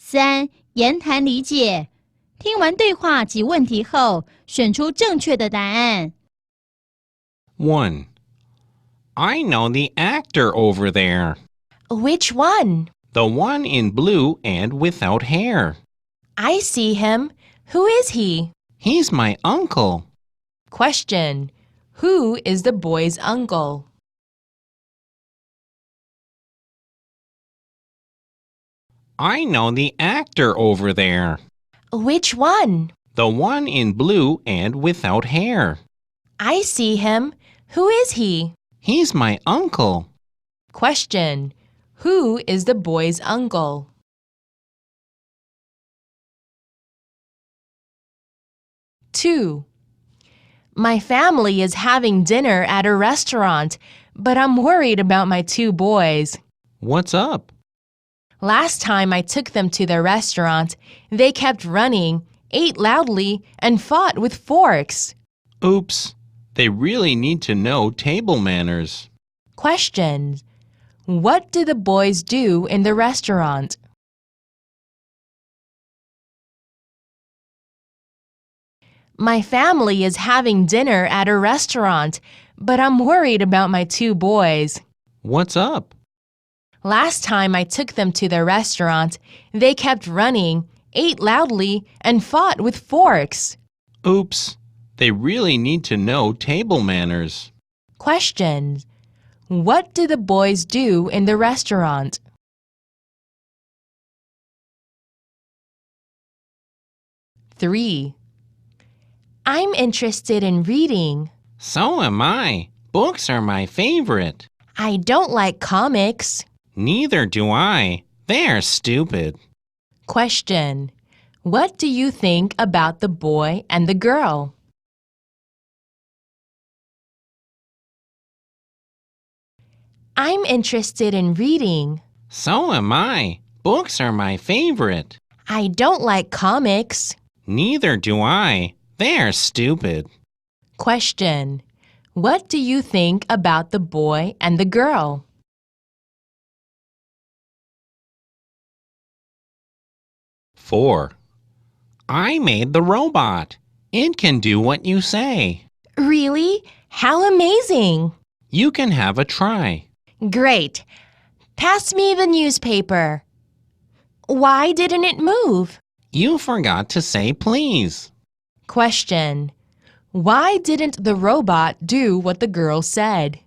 3. 言谈理解。听完对话及问题后，选出正确的答案。1. I know the actor over there. Which one? The one in blue and without hair. I see him. Who is he? He's my uncle. Question. Who is the boy's uncle? I know the actor over there. Which one? The one in blue and without hair. I see him. Who is he? He's my uncle. Question. Who is the boy's uncle? Two. My family is having dinner at a restaurant, but I'm worried about my 2 boys. What's up? Last time I took them to the restaurant, they kept running, ate loudly, and fought with forks. Oops. They really need to know table manners. Question. What do the boys do in the restaurant? My family is having dinner at a restaurant, but I'm worried about my 2 boys. What's up? Last time I took them to the restaurant, they kept running, ate loudly, and fought with forks. Oops. They really need to know table manners. Question. What do the boys do in the restaurant? Three. I'm interested in reading. So am I. Books are my favorite. I don't like comics. Neither do I. They're stupid. Question. What do you think about the boy and the girl? I'm interested in reading. So am I. Books are my favorite. I don't like comics. Neither do I. They're stupid. Question. What do you think about the boy and the girl? Four. I made the robot. It can do what you say. Really? How amazing! You can have a try. Great. Pass me the newspaper. Why didn't it move? You forgot to say please. Question. Why didn't the robot do what the girl said?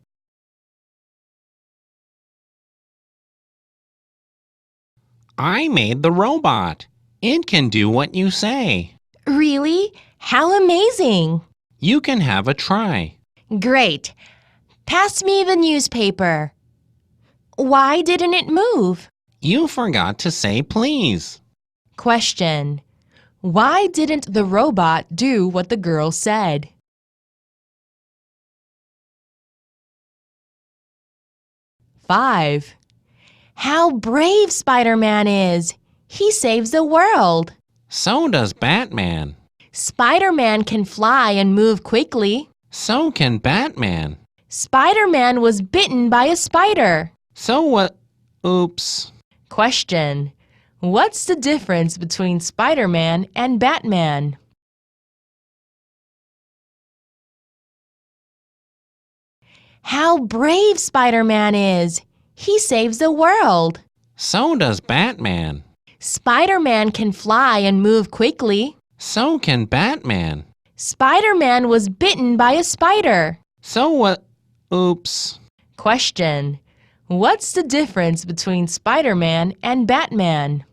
I made the robot. It can do what you say. Really? How amazing! You can have a try. Great. Pass me the newspaper. Why didn't it move? You forgot to say please. Question. Why didn't the robot do what the girl said? Five. How brave Spider-Man is! He saves the world! So does Batman. Spider-Man can fly and move quickly. So can Batman. Spider-Man was bitten by a spider. So what? Oops. Question. What's the difference between Spider-Man and Batman? How brave Spider-Man is! He saves the world! So does Batman. Spider-Man can fly and move quickly. So can Batman. Spider-Man was bitten by a spider. So what? Oops. Question. What's the difference between Spider-Man and Batman?